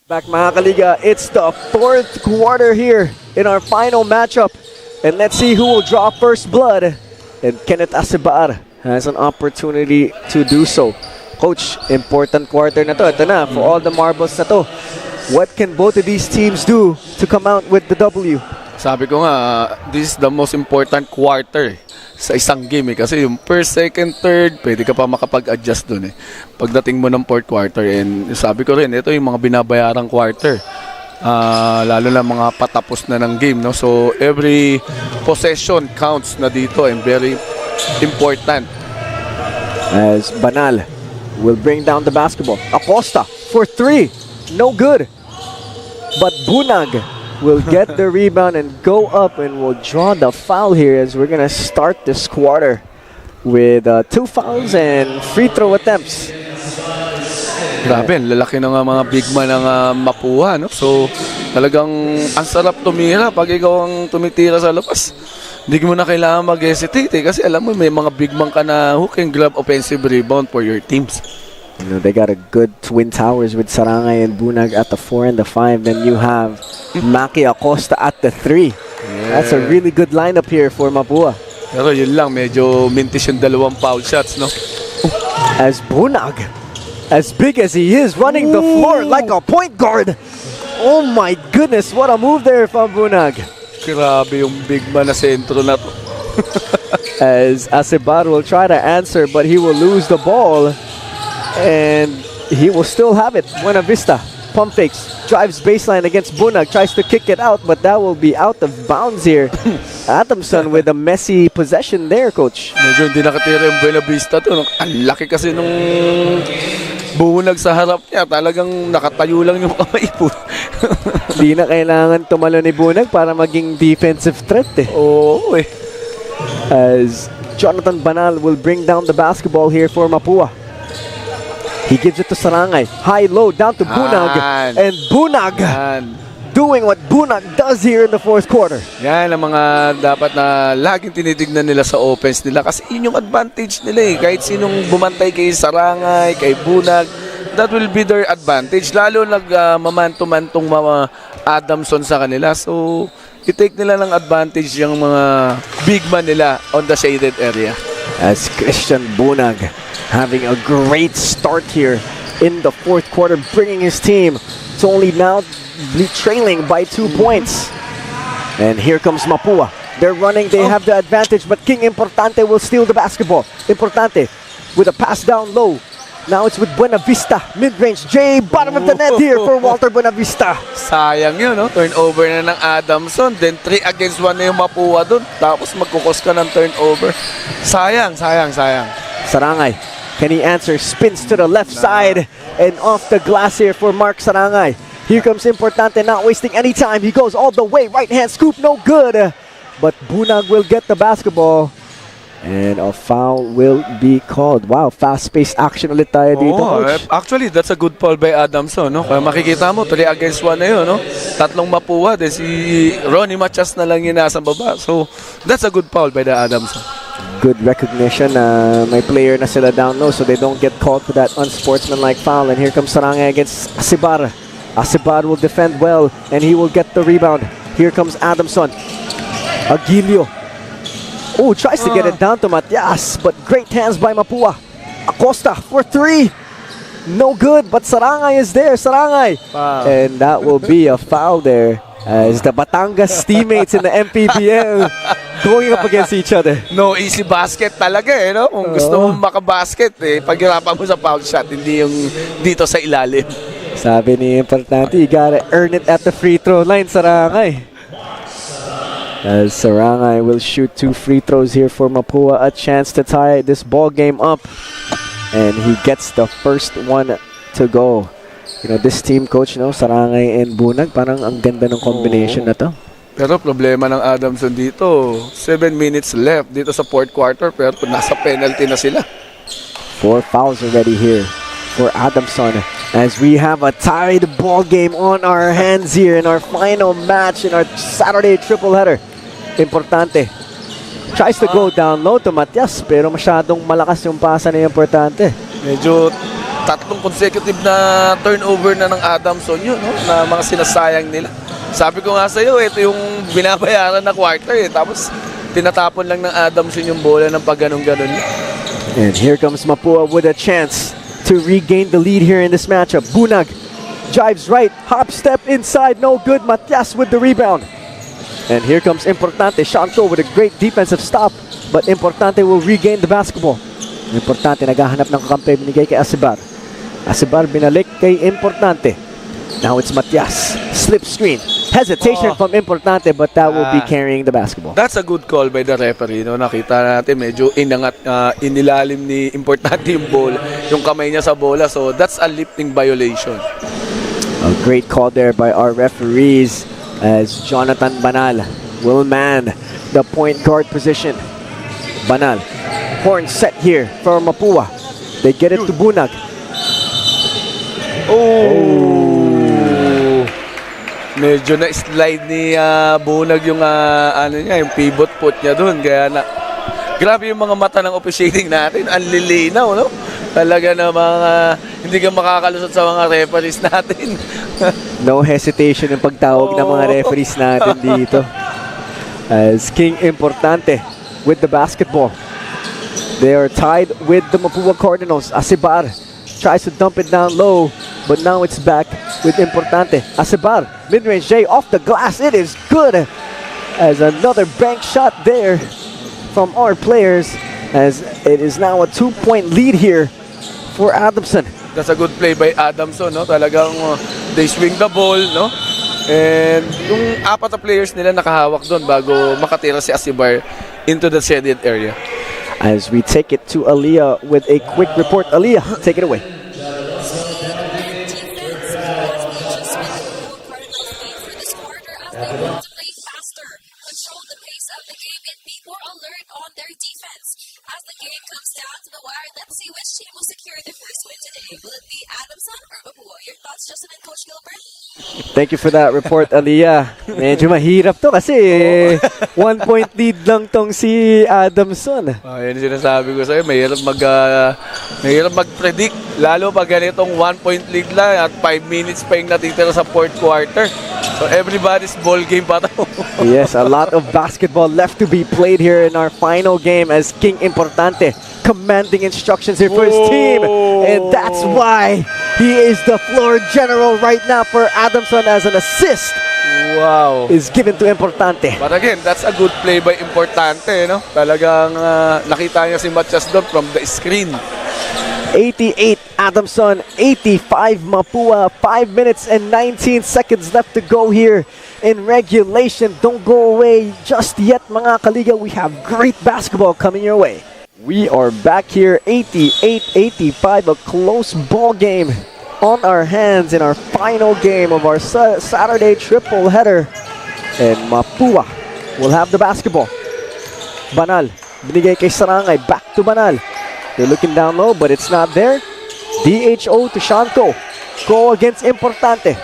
Back mga kaliga, it's the fourth quarter here in our final matchup. And let's see who will draw first blood. And Kenneth Acebar has an opportunity to do so. Coach, important quarter na to. Ito na, for all the marbles na to. What can both of these teams do to come out with the W? Sabi ko nga, this is the most important quarter sa isang game kasi yung first, second, third, pwede ka pa makapag-adjust dun pagdating mo ng fourth quarter. And sabi ko rin, ito yung mga binabayarang quarter. Lalo na mga patapos na ng game, no? So every possession counts na dito and very important. As Banal will bring down the basketball. Acosta for three. No good. But Bunag will get the rebound and go up and will draw the foul here as we're going to start this quarter with 2 fouls and free throw attempts. Grabe, lalaki na nga mga big man ng Mapua, no? So talagang ang sarap tumira pag ikaw ang tumitira sa labas. Hindi mo na kailangan mag-hesitate kasi alam mo may mga big man ka na who can grab offensive rebound for your teams. You know, they got a good twin towers with Sarangay and Bunag at the 4 and the 5. Then you have Maki Acosta at the 3. Yeah. That's a really good lineup here for Mapua. Pero yun lang, medyo mintis yung dalawang foul shots, no? As Bunag, as big as he is, running the floor like a point guard. Oh my goodness, what a move there from Bunag. Grabe yung big man na sentro na to. As Acebar will try to answer, but he will lose the ball. And he will still have it. Buena Vista, pump fakes, drives baseline against Bunag, tries to kick it out, but that will be out of bounds here. Adamson with a messy possession there, Coach. Medyo hindi nakatira yung Buena Vista to. Ang laki kasi nung Bunag sa harap niya. Talagang nakatayo lang yung kamay po. Di na kailangan tumalo ni Bunag para maging defensive threat Oo As Jonathan Banal will bring down the basketball here for Mapua. He gives it to Sarangay. High-low down to Bunag. And Bunag doing what Bunag does here in the fourth quarter. Yan ang mga dapat na laging tinitignan nila sa offense nila. Kasi yun yung advantage nila Kahit sinong bumantay kay Sarangay, kay Bunag, that will be their advantage. Lalo nag-mamanto-mantong mga Adamson sa kanila. So, i-take nila ng advantage yung mga big man nila on the shaded area. As Christian Bunag having a great start here in the fourth quarter, bringing his team to only now trailing by 2 points. And here comes Mapua. They're running, they have the advantage, but King Importante will steal the basketball. Importante with a pass down low. Now it's with Buena Vista. Mid-range, Jay, bottom of the net here for Walter Buena Vista. Sayang yun, no? Turnover na ng Adamson. Then 3 against 1 na yung Mapua dun. Tapos magkukos ka ng turnover. Sayang. Sarangay, can he answer? Spins to the left side and off the glass here for Mark Sarangay. Here comes Importante, not wasting any time. He goes all the way, right hand scoop, no good. But Bunag will get the basketball. And a foul will be called. Wow, fast-paced action ulit tayo dito, Coach. Actually, that's a good foul by Adamson, no? Kaya makikita mo, 3 against 1 na yun, no? 3 Mapua, then si Ronnie Machas na lang yung nasa baba. So, that's a good foul by the Adamson. Good recognition. May player na sila down low so they don't get called for that unsportsmanlike foul. And here comes Sarangay against Acebar. Acebar will defend well and he will get the rebound. Here comes Adamson. Aguilio. Oh, tries to get it down to Matias, but great hands by Mapua. Acosta for 3. No good, but Sarangay is there. Sarangay. Wow. And that will be a foul there as the Batangas teammates in the MPBL going up against each other. No easy basket talaga no? Kung gusto mo makabasket paghirapan mo sa foul shot, hindi yung dito sa ilalim. Sabi ni Importante, you gotta earn it at the free throw line, Sarangay. As Sarangay will shoot 2 free throws here for Mapua, a chance to tie this ball game up. And he gets the first one to go. You know, this team, Coach, no, Sarangay and Bunag, parang ang ganda ng combination na to. Pero problema ng Adamson dito, 7 minutes left dito sa fourth quarter, pero nasa penalty na sila. 4 fouls already here for Adamson as we have a tied ball game on our hands here in our final match in our Saturday triple header. Importante tries to go down low to Matias pero masyadong malakas yung pasa ni Importante. Medyo tatlong consecutive na turnover na ng Adamson yun, no? Na mga sinasayang nila. Sabi ko nga sa'yo, ito yung binabayaran na quarter eh. Tapos tinatapon lang ng Adamson yung bola ng pag ganun-ganun. And here comes Mapua with a chance to regain the lead here in this matchup. Bunag drives right, hop step inside, no good. Matias with the rebound. And here comes Importante. Shanto with a great defensive stop. But Importante will regain the basketball. Importante naghahanap ng kakampi, binigay kay Asibar. Asibar binalik kay Importante. Now it's Matias. Slip screen. Hesitation from Importante, but that will be carrying the basketball. That's a good call by the referee. No? Nakita natin medyo inilalim ni Importante yung bola, yung kamay niya sa bola. So that's a lifting violation. A great call there by our referees as Jonathan Banal will man the point guard position. Banal. Horn set here for Mapua. They get it to Bunag. Medyo na-slide ni Bunag yung yung pivot foot niya doon. Kaya grabe yung mga mata ng officiating natin. Ang lilinaw, no? Talaga na hindi ka makakalusot sa mga referees natin. No hesitation yung pagtawag ng mga referees natin dito. As King Importante with the basketball. They are tied with the Mapua Cardinals. Asibar tries to dump it down low, but now it's back with Importante. Asibar, mid-range J off the glass. It is good. As another bank shot there from our players, as it is now a 2-point lead here for Adamson. That's a good play by Adamson, no? Talagang they swing the ball, no? And yung apat na players nila nakahawak doon bago makatira si Asibar into the shaded area. As we take it to Aliyah with a quick report. Aliyah, take it away. As the game comes down to the wire, let's see which team will secure the first win today. Will it be Adamson or Mapua? Your thoughts, Justin and Coach Gilbert? Thank you for that report, Aliyah. Medyo mahirap to kasi 1-point lead lang tong si Adamson. Yan sinasabi ko sa'yo, mahirap mag-predict. Lalo pag ganitong 1-point lead lang at 5 minutes pa yung natitira sa fourth quarter. So everybody's ball game pa to. Yes, a lot of basketball left to be played here in our final game as King Importante commanding instructions here for his team. And that's why he is the floor general right now for Adamson as an assist. Wow. Is given to Importante. But again, that's a good play by Importante, no? Talagang nakita niya si Matias doon from the screen. 88 Adamson, 85 Mapua, 5 minutes and 19 seconds left to go here in regulation. Don't go away just yet, mga kaliga. We have great basketball coming your way. We are back here, 88-85, a close ball game on our hands in our final game of our Saturday triple header. And Mapua will have the basketball. Banal, binigay kay Sarangay, back to Banal. They're looking down low, but it's not there. DHO to Shanto. Go against Importante.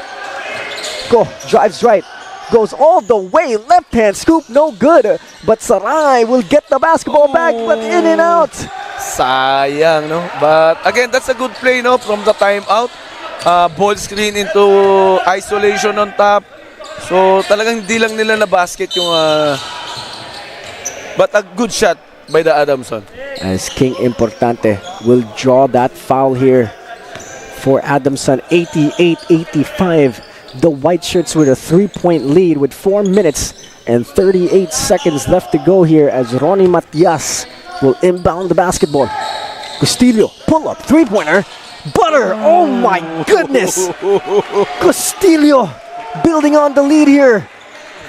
Go, drives right. Goes all the way, left hand scoop, no good. But Sarai will get the basketball back, but in and out. Sayang, no? But again, that's a good play, no? From the timeout. Ball screen into isolation on top. So talagang hindi lang nila na basket yung... but a good shot by the Adamson. As King Importante will draw that foul here for Adamson. 88-85. The White Shirts with a 3-point lead with 4 minutes and 38 seconds left to go here as Ronnie Matias will inbound the basketball. Castillo, pull up, 3-pointer. Butter, oh my goodness. Castillo building on the lead here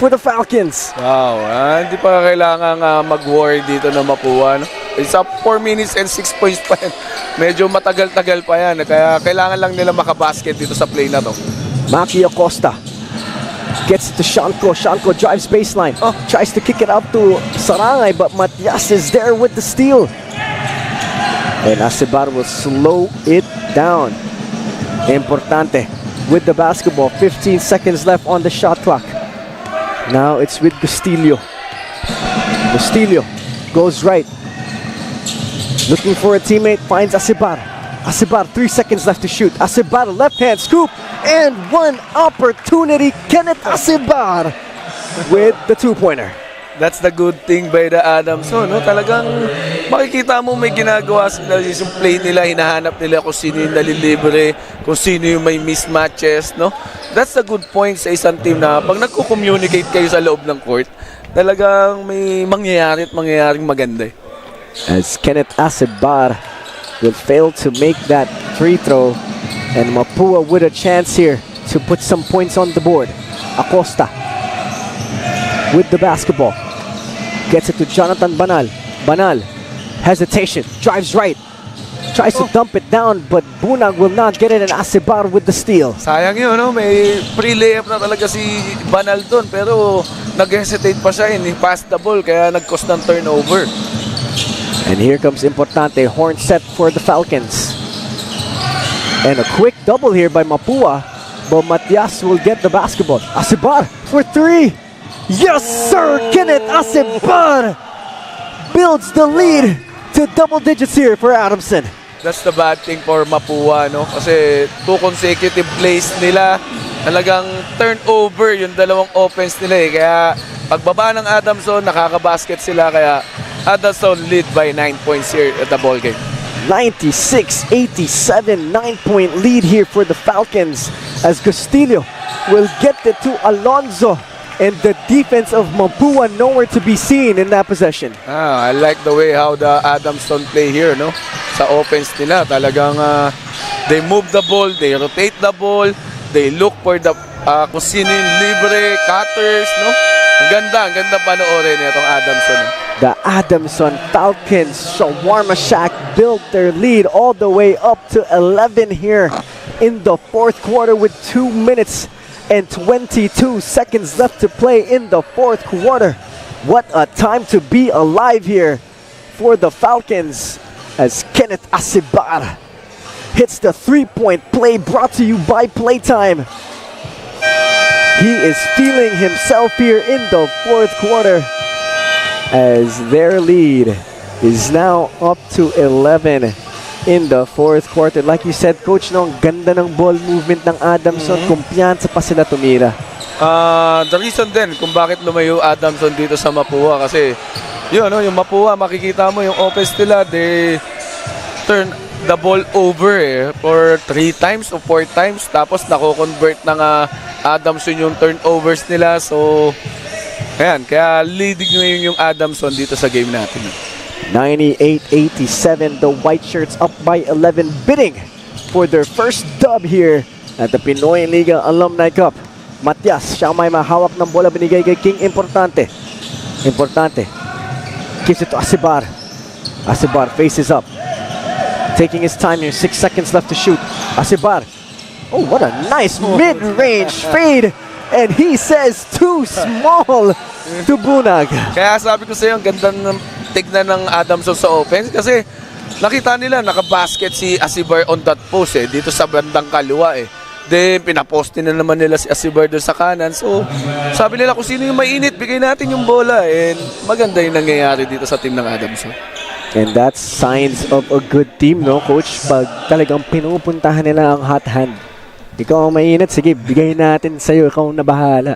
for the Falcons. Wow, hindi pa kailangan mag-worry dito na Mapua, no? It's up 4 minutes and 6 points pa yan. Medyo matagal-tagal pa yan. Kaya kailangan lang nila makabasket dito sa play na to. Maki Acosta gets it to Shanko. Shanko drives baseline. Tries to kick it out to Sarangay, but Matias is there with the steal. And Asibar will slow it down. Importante with the basketball. 15 seconds left on the shot clock. Now it's with Castillo. Castillo goes right. Looking for a teammate, finds Asibar. Asibar, 3 seconds left to shoot. Asibar, left-hand scoop, and one opportunity. Kenneth Asibar with the two-pointer. That's the good thing by the Adamson, no? Talagang makikita mo may ginagawa sila yung play nila, hinahanap nila kung sino yung nalilibre, kung sino yung may mismatches, no? That's the good point sa isang team na pag nagko-communicate kayo sa loob ng court, talagang may mangyayari at mangyayaring maganda. As Kenneth Asibar will fail to make that free throw, and Mapua with a chance here to put some points on the board. Acosta with the basketball. Gets it to Jonathan Banal. Banal, hesitation, drives right. Tries to dump it down, but Bunag will not get it, and Asibar with the steal. Sayang yun, no? May pre-layup na talaga si Banal doon, pero nag-hesitate pa siya, he passed the ball, kaya nag-cost ng turnover. And here comes Importante, horn set for the Falcons. And a quick double here by Mapua, but Matias will get the basketball. Asibar for three. Yes, sir! Kenneth Asibar builds the lead to double digits here for Adamson. That's the bad thing for Mapua, no? Kasi 2 consecutive plays nila, talagang turnover yung dalawang offense nila eh. Kaya pagbaba ng Adamson, nakaka-basket sila. Kaya Adamson lead by 9 points here at the ball game. 96-87, 9-point lead here for the Falcons as Castillo will get it to Alonzo. And the defense of Mapua nowhere to be seen in that possession. I like the way how the Adamson play here, no? Sa offense nila, talagang they move the ball, they rotate the ball, they look for the kung sino yung libre, cutters, no? Ang ganda panoorin itong Adamson. The Adamson Falcons Shawarma Shack built their lead all the way up to 11 here in the fourth quarter with 2 minutes and 22 seconds left to play in the fourth quarter. What a time to be alive here for the Falcons as Kenneth Asibar hits the three-point play brought to you by Playtime. He is feeling himself here in the fourth quarter as their lead is now up to 11 in the fourth quarter. Like you said, Coach, no, ang ganda ng ball movement ng Adamson. Kumpiyansa pa sila tumira. The reason din kung bakit lumayo Adamson dito sa Mapua kasi yun, no, yung Mapua, makikita mo yung offense nila, they turn the ball over for 3 times o 4 times tapos nako-convert ng Adamson yung turnovers nila. So, ayan, kaya leading ngayon yung Adamson dito sa game natin. 98-87, the White Shirts up by 11, bidding for their first dub here at the Pinoy Liga Alumni Cup. Matias, siya may mahawak ng bola, binigay kay King Importante. Importante gives it to Asibar. Asibar faces up, taking his time here, 6 seconds left to shoot. Asibar, oh, what a nice mid-range fade, and he says too small to Bunag. Kaya sabi ko sa iyo, ang ganda ng tignan ng Adamson sa offense kasi nakita nila nakabasket si Asibar on that post dito sa bandang kaliwa Then pinaposte na naman nila si Asibar doon sa kanan. So sabi nila kung sino yung mainit, bigay natin yung bola, and maganda yung nangyayari dito sa team ng Adamson. And that's signs of a good team, no, Coach? Pag talagang pinupuntahan nila ang hot hand. Ikaw ang mainit, sige, bigay natin sa'yo, ikaw na bahala.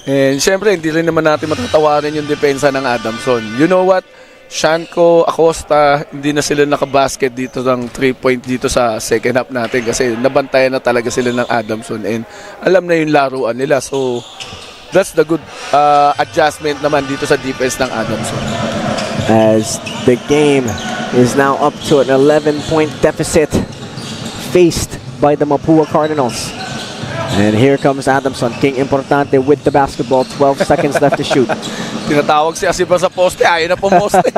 And syempre, hindi rin naman natin matatawarin yung depensa ng Adamson. You know what? Shanko, Acosta, hindi na sila nakabasket dito ng 3-point dito sa second half natin kasi nabantayan na talaga sila ng Adamson and alam na yung laruan nila. So, that's the good adjustment naman dito sa defense ng Adamson. As the game is now up to an 11-point deficit faced by the Mapua Cardinals. And here comes Adamson. King Importante with the basketball. 12 seconds left to shoot. Tinatawag si Asibar sa poste. Ayaw na pumoste.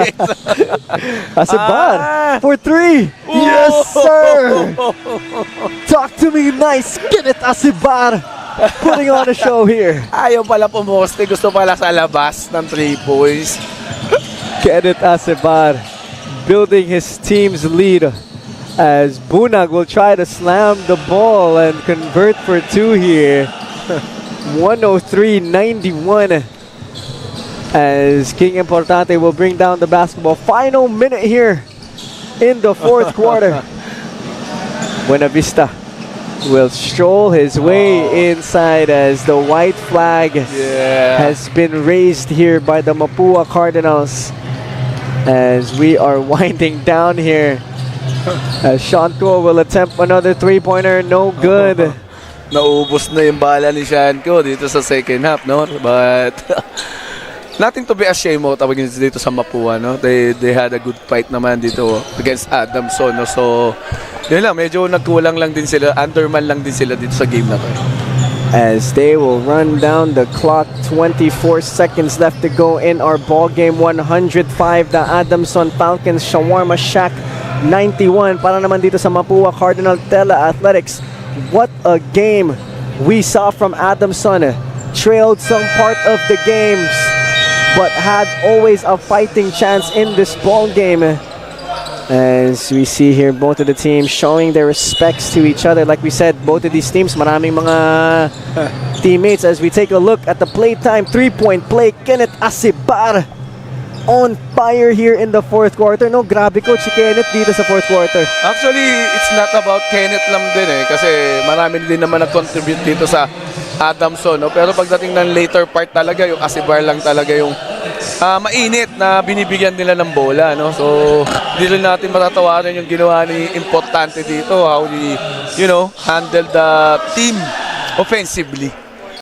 Asibar for 3. Yes, sir! Talk to me nice. Get it, Asibar. Putting on a show here. Ayaw pala pumoste. Gusto pala sa labas ng 3 points. Kenneth Asibar building his team's lead as Bunag will try to slam the ball and convert for 2 here. 103-91 as King Importante will bring down the basketball. Final minute here in the fourth quarter. Buenavista will stroll his way inside as the white flag has been raised here by the Mapua Cardinals as we are winding down here. As Sean Tua will attempt another three-pointer, no good. Naubos na yung bala ni Shanko dito sa second half, no? But nothing to be ashamed of tawagin dito sa Mapua, no? They had a good fight naman dito against Adamson, no? So, yun lang, medyo nagkulang lang din sila, underman lang din sila dito sa game na to. As they will run down the clock, 24 seconds left to go in our ball game. 105 the Adamson Falcons, Shawarma Shack 91 para naman dito sa Mapua Cardinal Tela Athletics. What a game we saw from Adamson. Trailed some part of the games, but had always a fighting chance in this ball game. As we see here, both of the teams showing their respects to each other. Like we said, both of these teams, maraming mga teammates. As we take a look at the playtime, three-point play, Kenneth Asibar on fire here in the fourth quarter. No, grabe coach si Kenneth dito sa fourth quarter. Actually, it's not about Kenneth lang din kasi marami din naman nag-contribute dito sa Adamson, no? Pero pagdating ng later part talaga, yung Asibar lang talaga yung mainit na binibigyan nila ng bola, no? So, hindi rin natin matatawaran yung ginawa ni Importante dito, how he, handled the team offensively.